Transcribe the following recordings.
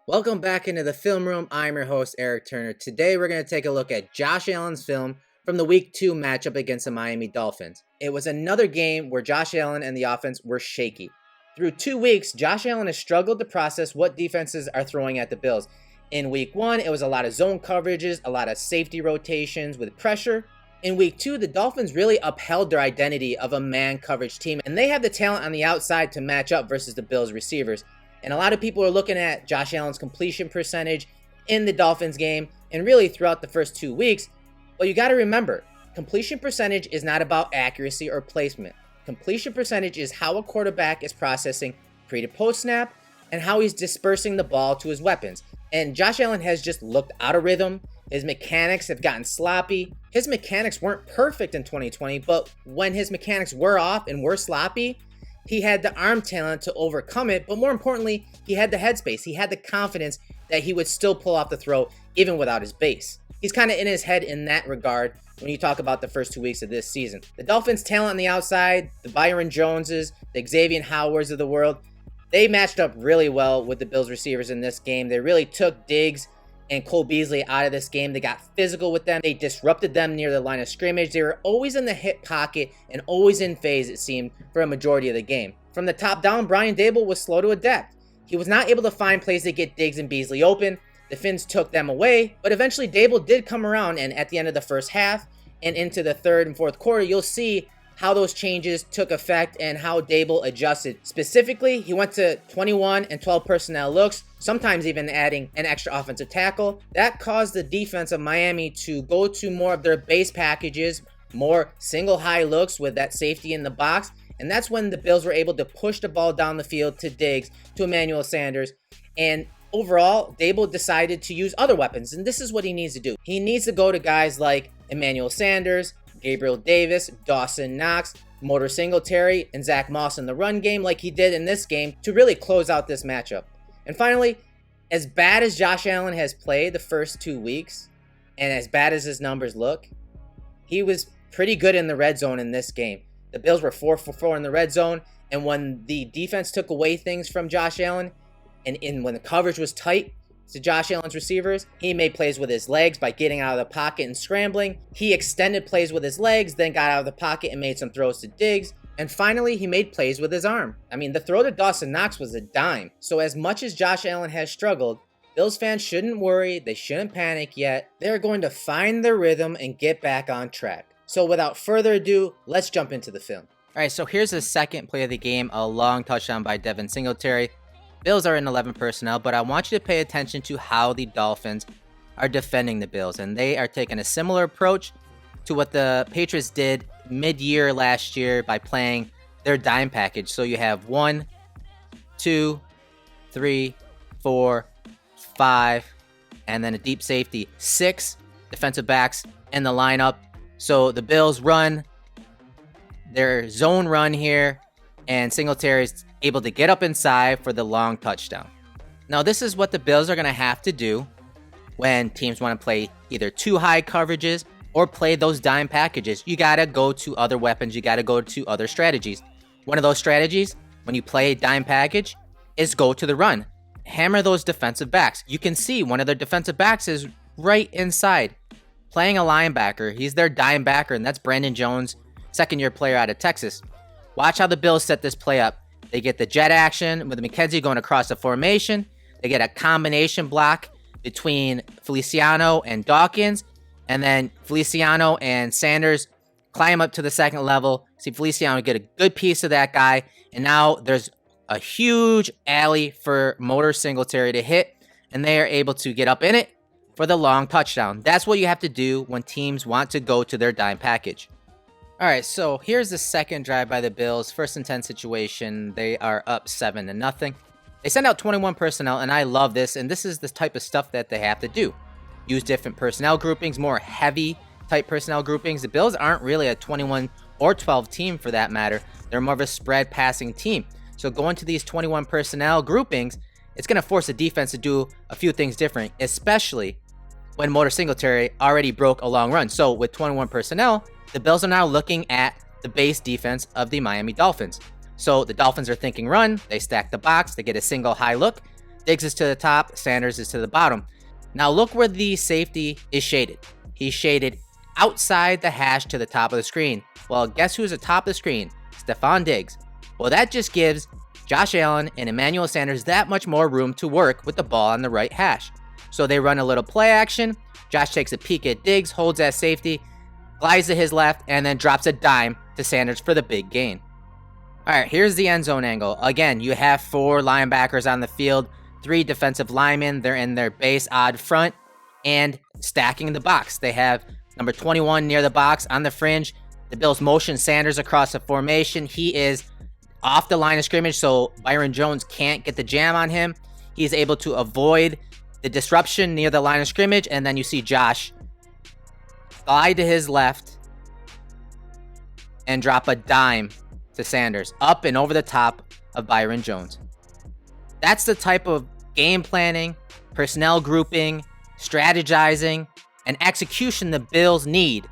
Welcome back into the film room. I'm your host, Erik Turner. Today we're going to take a look at Josh Allen's film from the Week 2 matchup against the Miami Dolphins. It was another game where Josh Allen and the offense were shaky. Through 2 weeks, Josh Allen has struggled to process what defenses are throwing at the Bills. In Week 1, it was a lot of zone coverages, a lot of safety rotations with pressure. In Week 2, the Dolphins really upheld their identity of a man coverage team, and they have the talent on the outside to match up versus the Bills receivers. And a lot of people are looking at Josh Allen's completion percentage in the Dolphins game and really throughout the first 2 weeks. But you got to remember, completion percentage is not about accuracy or placement. Completion percentage is how a quarterback is processing pre to post snap and how he's dispersing the ball to his weapons. And Josh Allen has just looked out of rhythm. His mechanics have gotten sloppy. His mechanics weren't perfect in 2020, but when his mechanics were off and were sloppy, he had the arm talent to overcome it, but more importantly, he had the headspace. He had the confidence that he would still pull off the throw even without his base. He's kind of in his head in that regard when you talk about the first 2 weeks of this season. The Dolphins' talent on the outside, the Byron Joneses, the Xavier Howards of the world, they matched up really well with the Bills receivers in this game. They really took Diggs and Cole Beasley out of this game. They got physical with them. They disrupted them near the line of scrimmage. They were always in the hip pocket and always in phase, it seemed, for a majority of the game. From the top down, Brian Daboll was slow to adapt. He was not able to find plays to get Diggs and Beasley open. The Finns took them away, but eventually Daboll did come around, and at the end of the first half and into the third and fourth quarter, you'll see how those changes took effect and how Daboll adjusted. Specifically, he went to 21 and 12 personnel looks, sometimes even adding an extra offensive tackle. That caused the defense of Miami to go to more of their base packages, more single high looks with that safety in the box. And that's when the Bills were able to push the ball down the field to Diggs, to Emmanuel Sanders. And overall, Daboll decided to use other weapons. And this is what he needs to do. He needs to go to guys like Emmanuel Sanders, Gabriel Davis, Dawson Knox, Motor Singletary, and Zach Moss in the run game like he did in this game to really close out this matchup. And finally, as bad as Josh Allen has played the first 2 weeks, and as bad as his numbers look, he was pretty good in the red zone in this game. The Bills were 4 for 4 in the red zone, and when the defense took away things from Josh Allen, and when the coverage was tight to Josh Allen's receivers, he made plays with his legs by getting out of the pocket and scrambling. He extended plays with his legs, then got out of the pocket and made some throws to Diggs. And finally, he made plays with his arm. I mean, the throw to Dawson Knox was a dime. So as much as Josh Allen has struggled, Bills fans shouldn't worry. They shouldn't panic yet. They're going to find their rhythm and get back on track. So without further ado, let's jump into the film. All right, so here's the second play of the game, a long touchdown by Devin Singletary. Bills are in 11 personnel, but I want you to pay attention to how the Dolphins are defending the Bills. And they are taking a similar approach to what the Patriots did mid-year last year by playing their dime package. So you have 1, 2, 3, 4, 5, and then a deep safety. 6 defensive backs in the lineup. So the Bills run their zone run here, and Singletary's able to get up inside for the long touchdown. Now, this is what the Bills are going to have to do when teams want to play either too high coverages or play those dime packages. You got to go to other weapons. You got to go to other strategies. One of those strategies, when you play a dime package, is go to the run. Hammer those defensive backs. You can see one of their defensive backs is right inside, playing a linebacker. He's their dime backer, and that's Brandon Jones, second-year player out of Texas. Watch how the Bills set this play up. They get the jet action with McKenzie going across the formation. They get a combination block between Feliciano and Dawkins. And then Feliciano and Sanders climb up to the second level. See Feliciano get a good piece of that guy. And now there's a huge alley for Motor Singletary to hit. And they are able to get up in it for the long touchdown. That's what you have to do when teams want to go to their dime package. All right, so here's the second drive by the Bills. First and 10 situation. They are up 7-0. They send out 21 personnel, and I love this. And this is the type of stuff that they have to do. Use different personnel groupings, more heavy type personnel groupings. The Bills aren't really a 21 or 12 team for that matter. They're more of a spread passing team. So going to these 21 personnel groupings, it's going to force the defense to do a few things different, especially when Motor Singletary already broke a long run. So with 21 personnel, the Bills are now looking at the base defense of the Miami Dolphins. So the Dolphins are thinking run, they stack the box, they get a single high look, Diggs is to the top, Sanders is to the bottom. Now look where the safety is shaded. He's shaded outside the hash to the top of the screen. Well, guess who's at the top of the screen? Stefon Diggs. Well, that just gives Josh Allen and Emmanuel Sanders that much more room to work with the ball on the right hash. So they run a little play action. Josh takes a peek at Diggs, holds that safety, glides to his left, and then drops a dime to Sanders for the big gain. All right, here's the end zone angle. Again, you have 4 linebackers on the field, 3 defensive linemen. They're in their base odd front and stacking the box. They have number 21 near the box on the fringe. The Bills motion Sanders across the formation. He is off the line of scrimmage, so Byron Jones can't get the jam on him. He's able to avoid the disruption near the line of scrimmage, and then you see Josh slide to his left and drop a dime to Sanders up and over the top of Byron Jones. That's the type of game planning, personnel grouping, strategizing, and execution the Bills need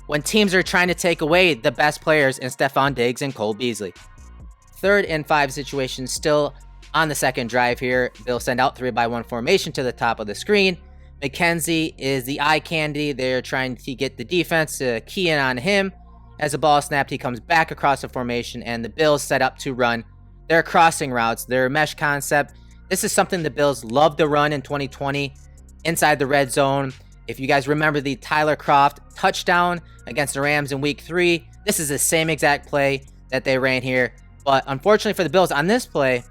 when teams are trying to take away the best players in Stefon Diggs and Cole Beasley. 3rd and 5 situation still on the second drive here. Bills send out 3-by-1 formation to the top of the screen. McKenzie is the eye candy. They're trying to get the defense to key in on him. As the ball is snapped, he comes back across the formation, and the Bills set up to run their crossing routes, their mesh concept. This is something the Bills love to run in 2020 inside the red zone. If you guys remember the Tyler Kroft touchdown against the Rams in week 3, this is the same exact play that they ran here. But unfortunately for the Bills, on this play,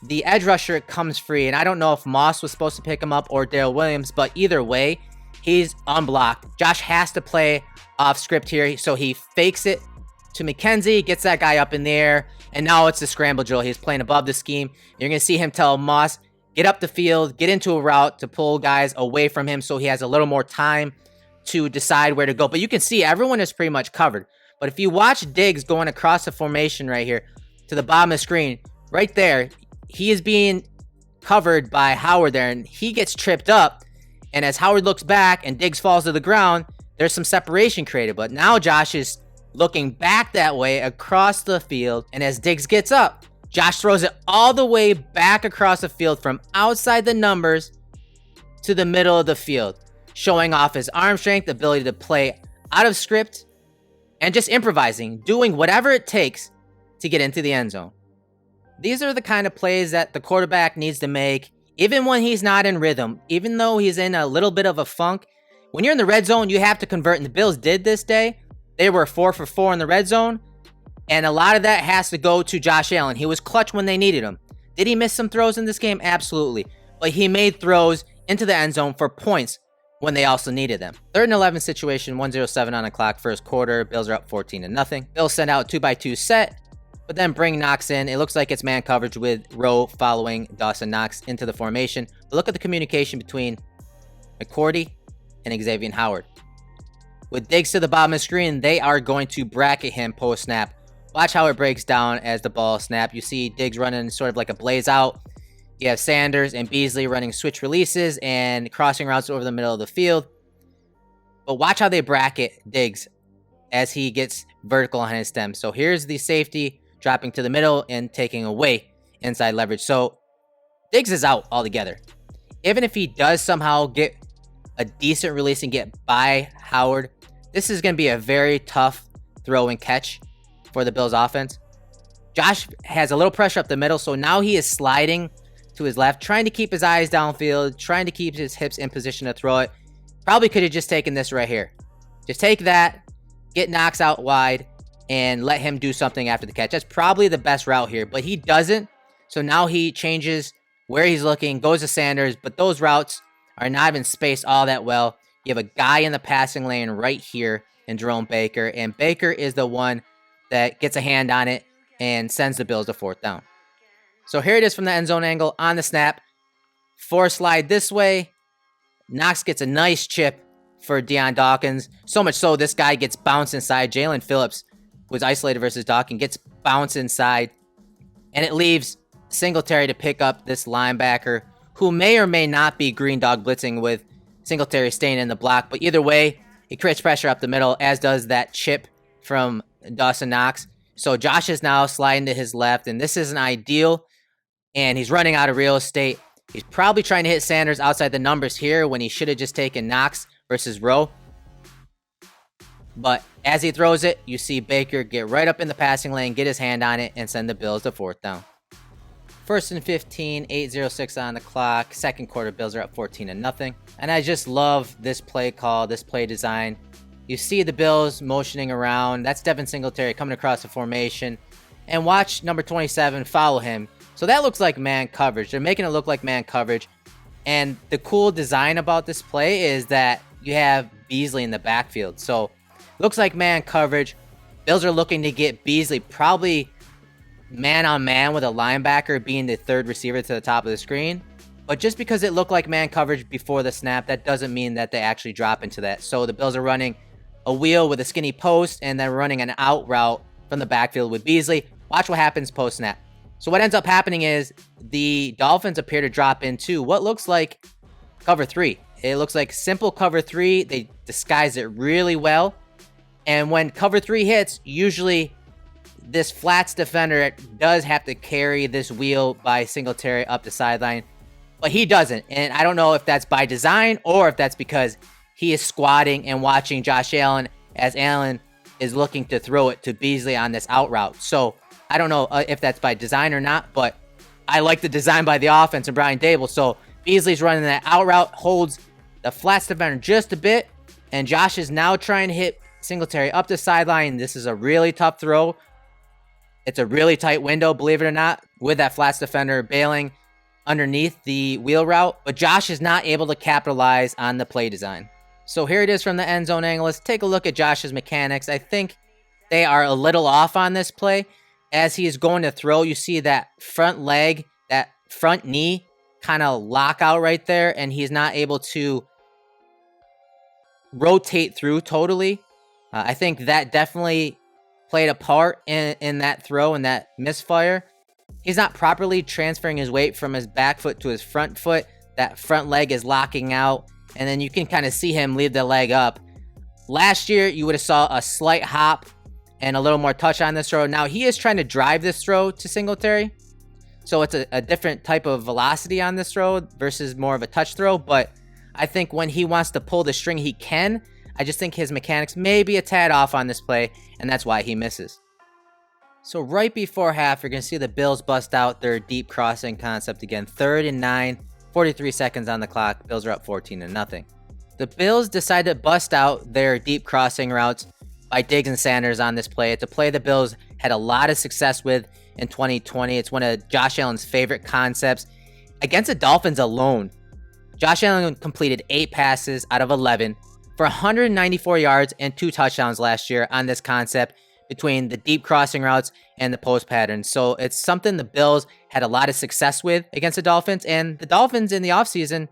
the edge rusher comes free. And I don't know if Moss was supposed to pick him up or Darrell Williams, but either way, he's unblocked. Josh has to play off script here, so he fakes it to McKenzie, gets that guy up in the air, and now it's a scramble drill. He's playing above the scheme. You're going to see him tell Moss, get up the field, get into a route to pull guys away from him so he has a little more time to decide where to go. But you can see everyone is pretty much covered. But if you watch Diggs going across the formation right here to the bottom of the screen, right there, he is being covered by Howard there, and he gets tripped up. And as Howard looks back and Diggs falls to the ground, there's some separation created. But now Josh is looking back that way across the field, and as Diggs gets up, Josh throws it all the way back across the field from outside the numbers to the middle of the field, showing off his arm strength, ability to play out of script, and just improvising, doing whatever it takes to get into the end zone. These are the kind of plays that the quarterback needs to make, even when he's not in rhythm, even though he's in a little bit of a funk. When you're in the red zone, you have to convert, and the Bills did this day. They were 4 for 4 in the red zone, and a lot of that has to go to Josh Allen. He was clutch when they needed him. Did he miss some throws in this game? Absolutely. But he made throws into the end zone for points when they also needed them. 3rd and 11 situation, 1:07 on the clock, first quarter. Bills are up 14-0. Bills send out 2-by-2 set, but then bring Knox in. It looks like it's man coverage with Rowe following Dawson Knox into the formation. But look at the communication between McCourty and Xavier Howard. With Diggs to the bottom of the screen, they are going to bracket him post-snap. Watch how it breaks down as the ball snaps. You see Diggs running sort of like a blaze out. You have Sanders and Beasley running switch releases and crossing routes over the middle of the field. But watch how they bracket Diggs as he gets vertical on his stem. So here's the safety dropping to the middle and taking away inside leverage. So Diggs is out altogether. Even if he does somehow get a decent release and get by Howard, this is going to be a very tough throw and catch for the Bills offense. Josh has a little pressure up the middle, so now he is sliding to his left, trying to keep his eyes downfield, trying to keep his hips in position to throw it. Probably could have just taken this right here. Just take that, get Knox out wide, and let him do something after the catch. That's probably the best route here, but he doesn't. So now he changes where he's looking, goes to Sanders, but those routes are not even spaced all that well. You have a guy in the passing lane right here in Jerome Baker, and Baker is the one that gets a hand on it and sends the Bills to 4th down. So here it is from the end zone angle on the snap. 4 slide this way. Knox gets a nice chip for Deion Dawkins. So much so, this guy gets bounced inside. Jalen Phillips was isolated versus Dawkins, gets bounced inside. And it leaves Singletary to pick up this linebacker who may or may not be green dog blitzing with Singletary staying in the block. But either way, he creates pressure up the middle, as does that chip from Dawson Knox. So Josh is now sliding to his left, and this isn't ideal. and he's running out of real estate. He's probably trying to hit Sanders outside the numbers here when he should have just taken Knox versus Rowe. But as he throws it, you see Baker get right up in the passing lane, get his hand on it, and send the Bills to 4th down. 1st and 15, 8:06 on the clock. Second quarter, Bills are up 14-0. And I just love this play call, this play design. You see the Bills motioning around. That's Devin Singletary coming across the formation. And watch number 27 follow him. So that looks like man coverage. They're making it look like man coverage. And the cool design about this play is that you have Beasley in the backfield. So looks like man coverage. Bills are looking to get Beasley probably man on man with a linebacker being the third receiver to the top of the screen. But just because it looked like man coverage before the snap, that doesn't mean that they actually drop into that. So the Bills are running a wheel with a skinny post and then running an out route from the backfield with Beasley. Watch what happens post snap. So what ends up happening is the Dolphins appear to drop into what looks like cover 3. It looks like simple cover 3. They disguise it really well. And when cover 3 hits, usually this flats defender does have to carry this wheel by Singletary up the sideline. But he doesn't. And I don't know if that's by design or if that's because he is squatting and watching Josh Allen as Allen is looking to throw it to Beasley on this out route. So I don't know if that's by design or not, but I like the design by the offense and Brian Daboll. So Beasley's running that out route, holds the flats defender just a bit, and Josh is now trying to hit Singletary up the sideline. This is a really tough throw. It's a really tight window, believe it or not, with that flats defender bailing underneath the wheel route, but Josh is not able to capitalize on the play design. So here it is from the end zone angle. Let's take a look at Josh's mechanics. I think they are a little off on this play. As he is going to throw, you see that front leg, that front knee kind of lock out right there, and he's not able to rotate through totally. I think that definitely played a part in that throw and that misfire. He's not properly transferring his weight from his back foot to his front foot. That front leg is locking out, and then you can kind of see him leave the leg up. Last year, you would have saw a slight hop and a little more touch on this throw. Now, he is trying to drive this throw to Singletary, so it's a different type of velocity on this throw versus more of a touch throw, but I think when he wants to pull the string, he can. I just think his mechanics may be a tad off on this play, and that's why he misses. So right before half, you're going to see the Bills bust out their deep crossing concept again. 3rd and 9, 43 seconds on the clock. Bills are up 14-0. The Bills decide to bust out their deep crossing routes by Diggs and Sanders on this play. It's a play the Bills had a lot of success with in 2020. It's one of Josh Allen's favorite concepts. Against the Dolphins alone, Josh Allen completed 8 passes out of 11 for 194 yards and 2 touchdowns last year on this concept between the deep crossing routes and the post patterns. So it's something the Bills had a lot of success with against the Dolphins, and the Dolphins in the offseason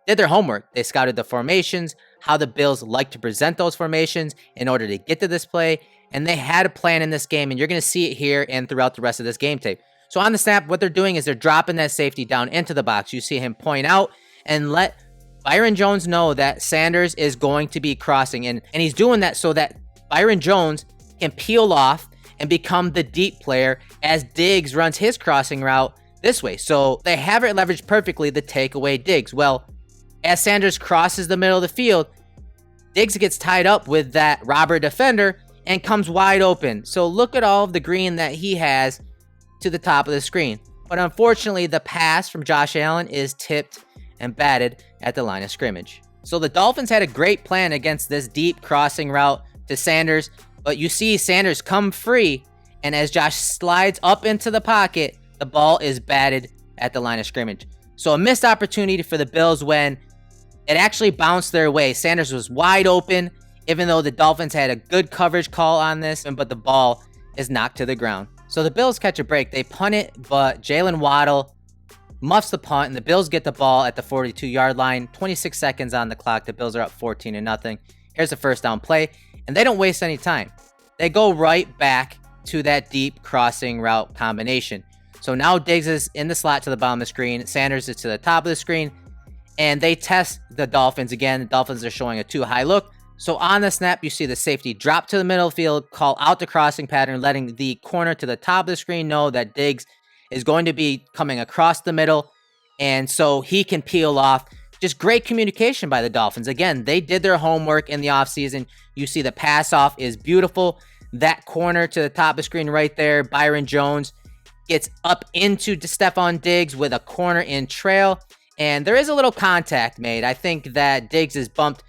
did their homework. They scouted the formations, how the Bills like to present those formations in order to get to this play, and they had a plan in this game, and you're going to see it here and throughout the rest of this game tape. So on the snap, what they're doing is they're dropping that safety down into the box. You see him point out and let Byron Jones know that Sanders is going to be crossing, and he's doing that so that Byron Jones can peel off and become the deep player as Diggs runs his crossing route this way. So they have it leveraged perfectly to take away Diggs. Well, as Sanders crosses the middle of the field, Diggs gets tied up with that robber defender and comes wide open. So look at all of the green that he has to the top of the screen. But unfortunately, the pass from Josh Allen is tipped and batted at the line of scrimmage. So the Dolphins had a great plan against this deep crossing route to Sanders, but you see Sanders come free, and as Josh slides up into the pocket, the ball is batted at the line of scrimmage. So a missed opportunity for the Bills when it actually bounced their way. Sanders was wide open, even though the Dolphins had a good coverage call on this, but the ball is knocked to the ground. So the Bills catch a break. They punt it, but Jalen Waddle muffs the punt, and the Bills get the ball at the 42-yard line. 26 seconds on the clock. The Bills are up 14-0. Here's the first down play, and they don't waste any time. They go right back to that deep crossing route combination. So now Diggs is in the slot to the bottom of the screen. Sanders is to the top of the screen, and they test the Dolphins again. The Dolphins are showing a too high look. So on the snap, you see the safety drop to the middle of the field, call out the crossing pattern, letting the corner to the top of the screen know that Diggs is going to be coming across the middle, and so he can peel off. Just great communication by the Dolphins. Again, they did their homework in the offseason. You see the pass off is beautiful. That corner to the top of the screen right there, Byron Jones, gets up into Stephon Diggs with a corner in trail, and there is a little contact made. I think that Diggs is bumped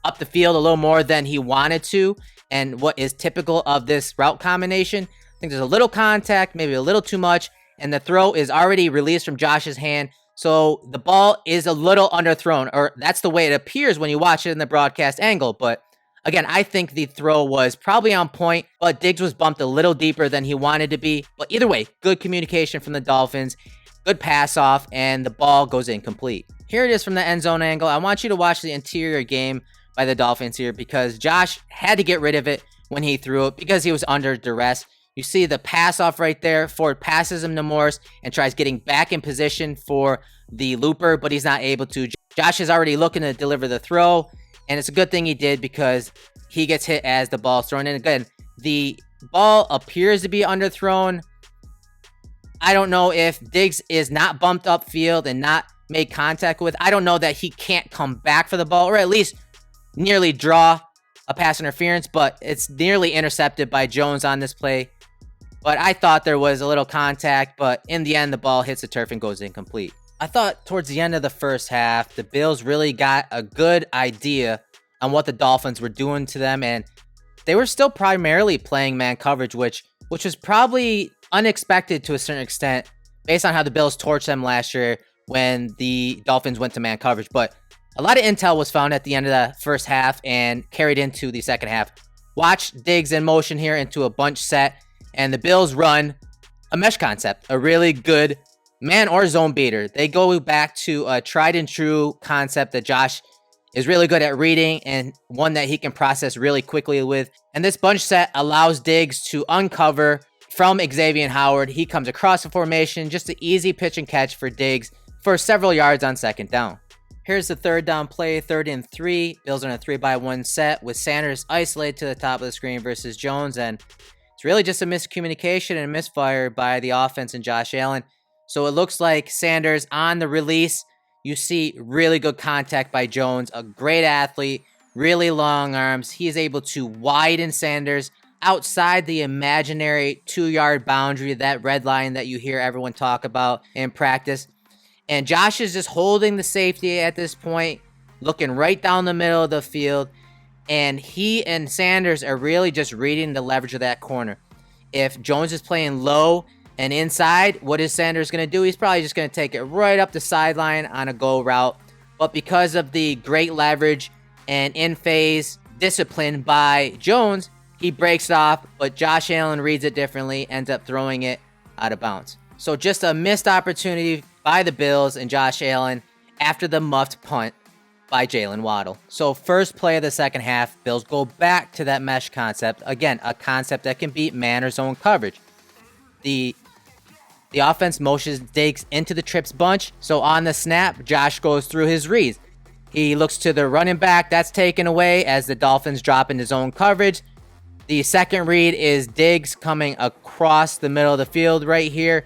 up the field a little more than he wanted to, and what is typical of this route combination. I think there's a little contact, maybe a little too much, and the throw is already released from Josh's hand. So the ball is a little underthrown, or that's the way it appears when you watch it in the broadcast angle. But again, I think the throw was probably on point, but Diggs was bumped a little deeper than he wanted to be. But either way, good communication from the Dolphins, good pass off, and the ball goes incomplete. Here it is from the end zone angle. I want you to watch the interior game by the Dolphins here, because Josh had to get rid of it when he threw it because he was under duress. You see the pass off right there. Ford passes him to Morse and tries getting back in position for the looper, but he's not able to. Josh is already looking to deliver the throw, and it's a good thing he did because he gets hit as the ball's thrown in. Again, the ball appears to be underthrown. I don't know if Diggs is not bumped upfield and not made contact with. I don't know that he can't come back for the ball, or at least nearly draw a pass interference, but it's nearly intercepted by Jones on this play. But I thought there was a little contact, but in the end, the ball hits the turf and goes incomplete. I thought towards the end of the first half, the Bills really got a good idea on what the Dolphins were doing to them, and they were still primarily playing man coverage, which was probably unexpected to a certain extent based on how the Bills torched them last year when the Dolphins went to man coverage. But a lot of intel was found at the end of the first half and carried into the second half. Watch Diggs in motion here into a bunch set, and the Bills run a mesh concept, a really good man or zone beater. They go back to a tried and true concept that Josh is really good at reading and one that he can process really quickly with. And this bunch set allows Diggs to uncover from Xavier Howard. He comes across the formation, just an easy pitch and catch for Diggs for several yards on second down. Here's the third down play, 3rd and 3. Bills on a 3-by-1 set with Sanders isolated to the top of the screen versus Jones. And it's really just a miscommunication and a misfire by the offense and Josh Allen. So it looks like Sanders on the release. You see really good contact by Jones, a great athlete, really long arms. He is able to widen Sanders outside the imaginary 2-yard boundary, that red line that you hear everyone talk about in practice. And Josh is just holding the safety at this point, looking right down the middle of the field. And he and Sanders are really just reading the leverage of that corner. If Jones is playing low and inside, what is Sanders going to do? He's probably just going to take it right up the sideline on a go route. But because of the great leverage and in-phase discipline by Jones, he breaks it off. But Josh Allen reads it differently, ends up throwing it out of bounds. So just a missed opportunity by the Bills and Josh Allen after the muffed punt by Jalen Waddle. So first play of the second half, Bills go back to that mesh concept. Again, a concept that can beat man or zone coverage. The offense motions Diggs into the trips bunch. So on the snap, Josh goes through his reads. He looks to the running back. That's taken away as the Dolphins drop into zone coverage. The second read is Diggs coming across the middle of the field right here.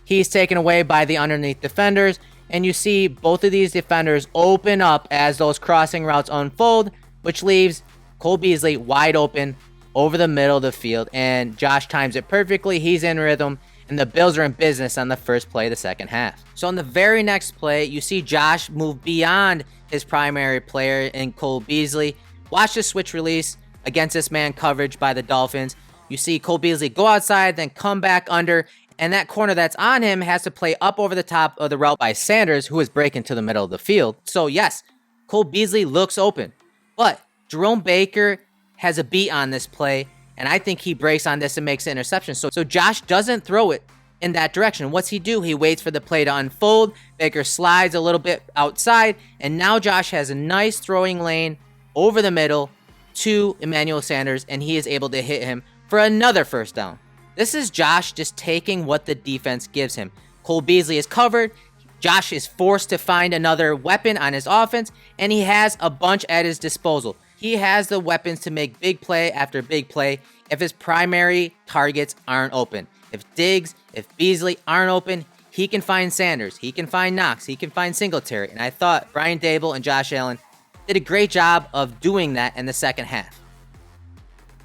He's taken away by the underneath defenders. And you see both of these defenders open up as those crossing routes unfold, which leaves Cole Beasley wide open over the middle of the field. And Josh times it perfectly. He's in rhythm. And the Bills are in business on the first play of the second half. So on the very next play, you see Josh move beyond his primary player in Cole Beasley. Watch the switch release against this man coverage by the Dolphins. You see Cole Beasley go outside, then come back under. And that corner that's on him has to play up over the top of the route by Sanders, who is breaking to the middle of the field. So yes, Cole Beasley looks open. But Jerome Baker has a beat on this play, and I think he breaks on this and makes an interception. So Josh doesn't throw it in that direction. What's he do? He waits for the play to unfold. Baker slides a little bit outside, and now Josh has a nice throwing lane over the middle to Emmanuel Sanders, and he is able to hit him for another first down. This is Josh just taking what the defense gives him. Cole Beasley is covered. Josh is forced to find another weapon on his offense, and he has a bunch at his disposal. He has the weapons to make big play after big play if his primary targets aren't open. If Diggs, if Beasley aren't open, he can find Sanders, he can find Knox, he can find Singletary. And I thought Brian Daboll and Josh Allen did a great job of doing that in the second half.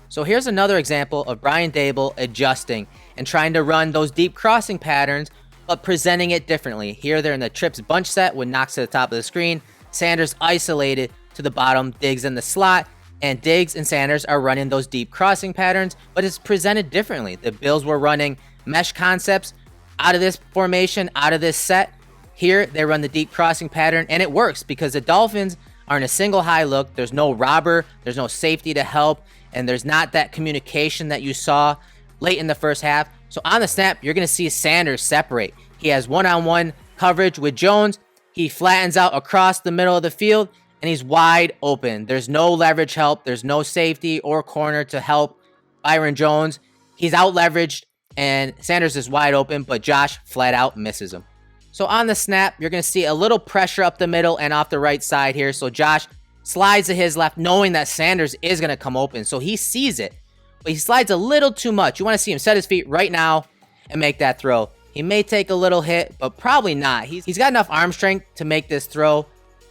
So here's another example of Brian Daboll adjusting and trying to run those deep crossing patterns, but presenting it differently. Here they're in the trips bunch set with Knox to the top of the screen, Sanders isolated to the bottom, Diggs in the slot, and Diggs and Sanders are running those deep crossing patterns, but it's presented differently. The Bills were running mesh concepts out of this formation, out of this set. Here they run the deep crossing pattern, and it works because the Dolphins are in a single high look. There's no robber, there's no safety to help, and there's not that communication that you saw late in the first half. So on the snap, you're going to see Sanders separate. He has one-on-one coverage with Jones. He flattens out across the middle of the field, and he's wide open. There's no leverage help. There's no safety or corner to help Byron Jones. He's out-leveraged, and Sanders is wide open, but Josh flat out misses him. So on the snap, you're going to see a little pressure up the middle and off the right side here. So Josh slides to his left, knowing that Sanders is going to come open. So he sees it, but he slides a little too much. You want to see him set his feet right now and make that throw. He may take a little hit, but probably not. He's got enough arm strength to make this throw,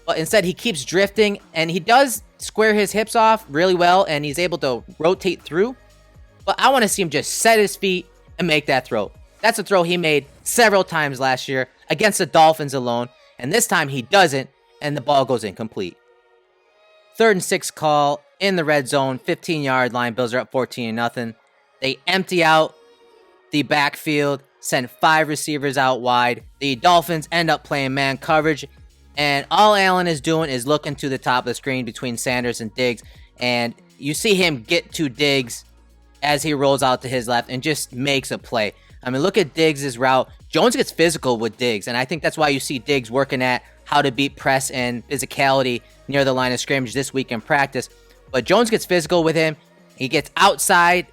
but instead he keeps drifting, and he does square his hips off really well, and he's able to rotate through. But I want to see him just set his feet and make that throw. That's a throw he made several times last year against the Dolphins alone, and this time he doesn't, and the ball goes incomplete. 3rd and 6 call in the red zone, 15-yard line. Bills are up 14-0. They empty out the backfield, send 5 receivers out wide. The Dolphins end up playing man coverage, and all Allen is doing is looking to the top of the screen between Sanders and Diggs, and you see him get to Diggs as he rolls out to his left and just makes a play. I mean, look at Diggs' route. Jones gets physical with Diggs, and I think that's why you see Diggs working at how to beat press and physicality near the line of scrimmage this week in practice. But Jones gets physical with him. He gets outside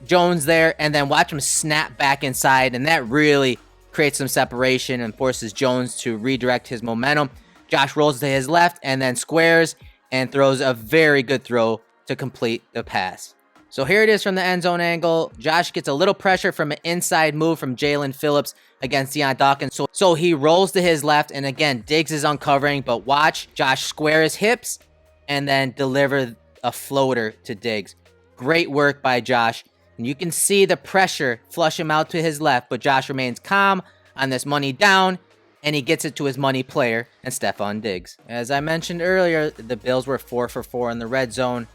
Jones there, and then watch him snap back inside, and that really creates some separation and forces Jones to redirect his momentum. Josh rolls to his left and then squares and throws a very good throw to complete the pass. So here it is from the end zone angle. Josh gets a little pressure from an inside move from Jalen Phillips against Deion Dawkins. So he rolls to his left, and again, Diggs is uncovering, but watch Josh square his hips and then deliver a floater to Diggs. Great work by Josh. And you can see the pressure flush him out to his left, but Josh remains calm on this money down, and he gets it to his money player, and Stefon Diggs. As I mentioned earlier, the Bills were 4 for 4 in the red zone.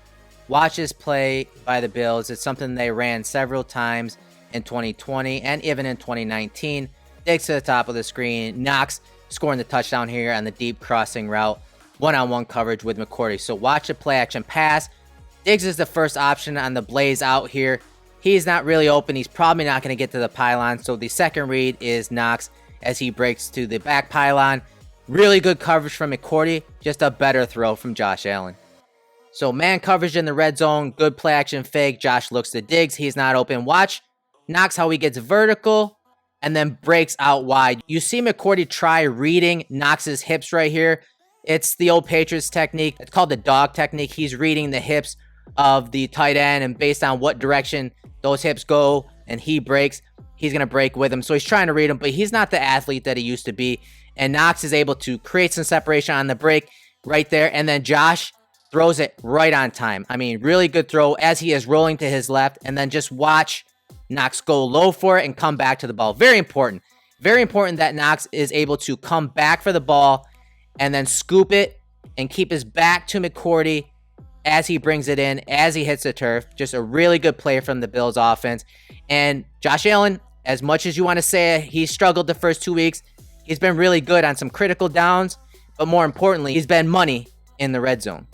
Watch this play by the Bills. It's something they ran several times in 2020 and even in 2019. Diggs to the top of the screen. Knox scoring the touchdown here on the deep crossing route. One-on-one coverage with McCourty. So watch the play action pass. Diggs is the first option on the blaze out here. He's not really open. He's probably not going to get to the pylon. So the second read is Knox as he breaks to the back pylon. Really good coverage from McCourty. Just a better throw from Josh Allen. So man coverage in the red zone. Good play action fake. Josh looks to Diggs. He's not open. Watch Knox how he gets vertical and then breaks out wide. You see McCourty try reading Knox's hips right here. It's the old Patriots technique. It's called the dog technique. He's reading the hips of the tight end, and based on what direction those hips go and he breaks, he's going to break with him. So he's trying to read him, but he's not the athlete that he used to be. And Knox is able to create some separation on the break right there. And then Josh throws it right on time. I mean, really good throw as he is rolling to his left. And then just watch Knox go low for it and come back to the ball. Very important. Very important that Knox is able to come back for the ball and then scoop it and keep his back to McCourty as he brings it in, as he hits the turf. Just a really good play from the Bills offense. And Josh Allen, as much as you want to say he struggled the first 2 weeks, he's been really good on some critical downs, but more importantly, he's been money in the red zone.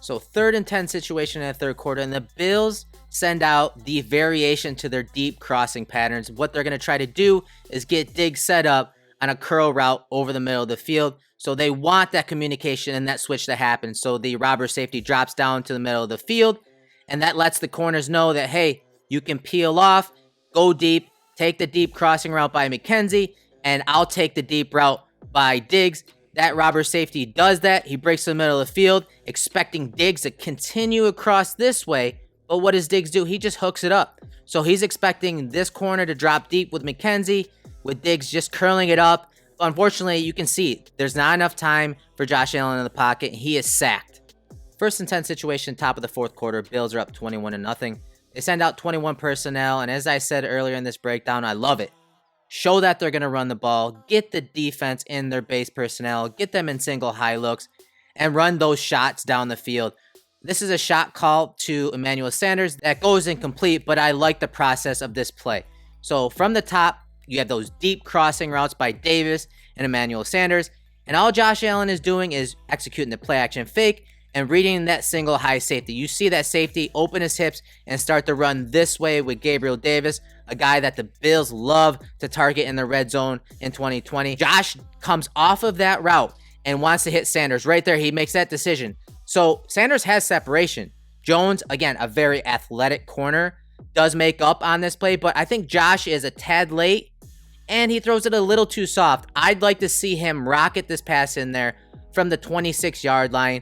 So 3rd and 10 situation in the third quarter, and the Bills send out the variation to their deep crossing patterns. What they're going to try to do is get Diggs set up on a curl route over the middle of the field. So they want that communication and that switch to happen. So the robber safety drops down to the middle of the field, and that lets the corners know that, hey, you can peel off, go deep, take the deep crossing route by McKenzie, and I'll take the deep route by Diggs. That robber safety does that. He breaks to the middle of the field, expecting Diggs to continue across this way, But what does Diggs do? He just hooks it up. So he's expecting this corner to drop deep with McKenzie, with Diggs just curling it up. But unfortunately, you can see there's not enough time for Josh Allen in the pocket. He is sacked. First and 10 situation, top of the fourth quarter. Bills are up 21-0. They send out 21 personnel, and as I said earlier in this breakdown, I love it. Show that they're going to run the ball, get the defense in their base personnel, get them in single high looks, and run those shots down the field. This is a shot call to Emmanuel Sanders that goes incomplete, but I like the process of this play. So from the top, you have those deep crossing routes by Davis and Emmanuel Sanders, and all Josh Allen is doing is executing the play action fake and reading that single high safety. You see that safety open his hips and start to run this way with Gabriel Davis, a guy that the Bills love to target in the red zone in 2020. Josh comes off of that route and wants to hit Sanders right there. He makes that decision. So Sanders has separation. Jones, again, a very athletic corner, does make up on this play, but I think Josh is a tad late and he throws it a little too soft. I'd like to see him rocket this pass in there from the 26-yard line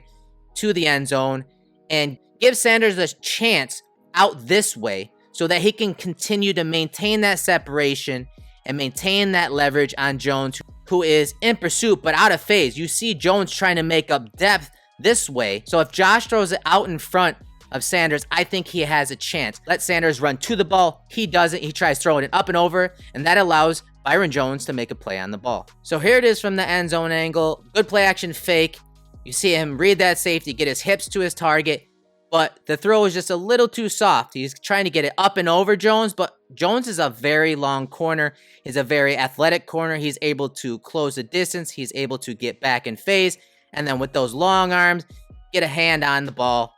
to the end zone and give Sanders a chance out this way so that he can continue to maintain that separation and maintain that leverage on Jones, who is in pursuit but out of phase. You see Jones trying to make up depth this way. So if Josh throws it out in front of Sanders, I think he has a chance. Let Sanders run to the ball. He doesn't. He tries throwing it up and over, and that allows Byron Jones to make a play on the ball. So here it is from the end zone angle. Good play action fake. You see him read that safety, get his hips to his target, but the throw is just a little too soft. He's trying to get it up and over Jones, but Jones is a very long corner. He's a very athletic corner. He's able to close the distance. He's able to get back in phase, and then with those long arms, get a hand on the ball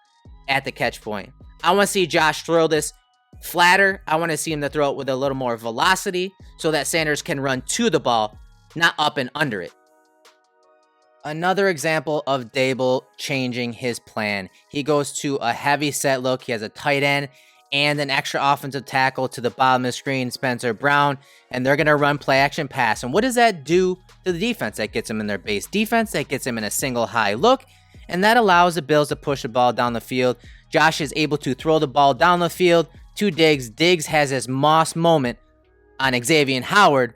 at the catch point. I want to see Josh throw this flatter. I want to see him to throw it with a little more velocity so that Sanders can run to the ball, not up and under it. Another example of Daboll changing his plan. He goes to a heavy set look. He has a tight end and an extra offensive tackle to the bottom of the screen, Spencer Brown, and they're going to run play action pass. And what does that do to the defense? That gets him in their base defense. That gets him in a single high look, and that allows the Bills to push the ball down the field. Josh is able to throw the ball down the field to Diggs. Diggs has his Moss moment on Xavier Howard,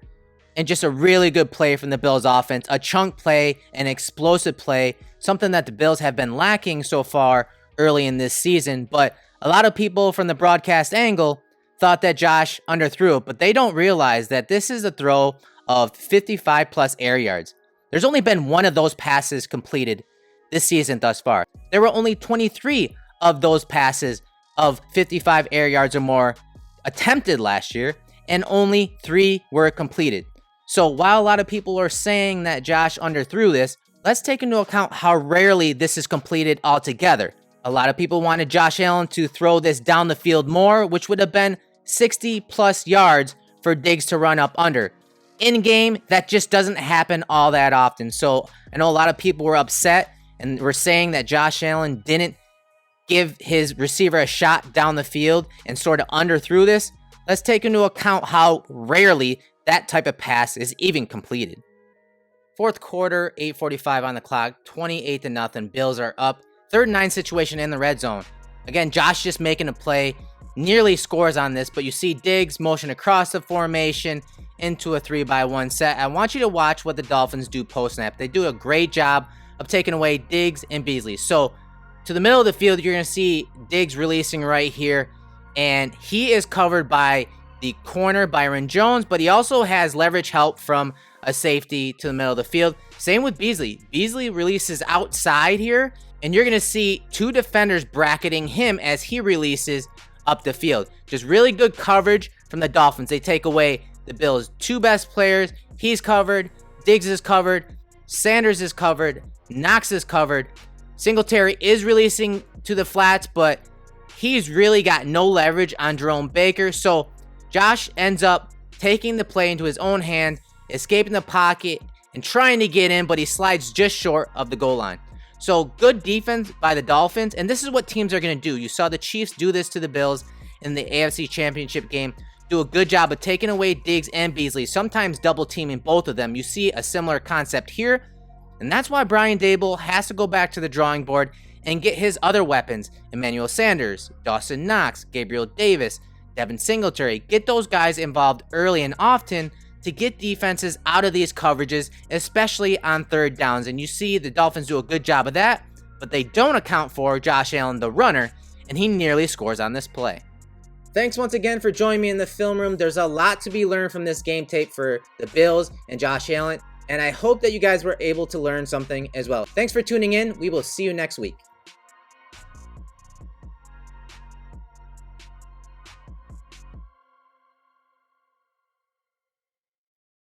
and just a really good play from the Bills offense. A chunk play, an explosive play, something that the Bills have been lacking so far early in this season. But a lot of people from the broadcast angle thought that Josh underthrew it, but they don't realize that this is a throw of 55 plus air yards. There's only been one of those passes completed this season thus far. There were only 23 of those passes of 55 air yards or more attempted last year, and only 3 were completed. So while a lot of people are saying that Josh underthrew this, let's take into account how rarely this is completed altogether. A lot of people wanted Josh Allen to throw this down the field more, which would have been 60 plus yards for Diggs to run up under. In game, that just doesn't happen all that often. So I know a lot of people were upset and were saying that Josh Allen didn't give his receiver a shot down the field and sort of underthrew this. Let's take into account how rarely that type of pass is even completed. Fourth quarter, 8:45 on the clock, 28-0. Bills are up. 3rd and 9 situation in the red zone. Again, Josh just making a play, nearly scores on this, but you see Diggs motion across the formation into a 3-by-1 set. I want you to watch what the Dolphins do post-snap. They do a great job of taking away Diggs and Beasley. So to the middle of the field, you're going to see Diggs releasing right here, and he is covered by the corner, Byron Jones, but he also has leverage help from a safety to the middle of the field. Same with Beasley. Beasley releases outside here, and you're going to see 2 defenders bracketing him as he releases up the field. Just really good coverage from the Dolphins. They take away the Bills' 2 best players. He's covered. Diggs is covered. Sanders is covered. Knox is covered. Singletary is releasing to the flats, but he's really got no leverage on Jerome Baker. So Josh ends up taking the play into his own hand, escaping the pocket, and trying to get in, but he slides just short of the goal line. So good defense by the Dolphins, and this is what teams are going to do. You saw the Chiefs do this to the Bills in the AFC Championship game, do a good job of taking away Diggs and Beasley, sometimes double teaming both of them. You see a similar concept here, and that's why Brian Daboll has to go back to the drawing board and get his other weapons, Emmanuel Sanders, Dawson Knox, Gabriel Davis, Devin Singletary. Get those guys involved early and often to get defenses out of these coverages, especially on third downs. And you see the Dolphins do a good job of that, but they don't account for Josh Allen, the runner, and he nearly scores on this play. Thanks once again for joining me in the film room. There's a lot to be learned from this game tape for the Bills and Josh Allen, and I hope that you guys were able to learn something as well. Thanks for tuning in. We will see you next week.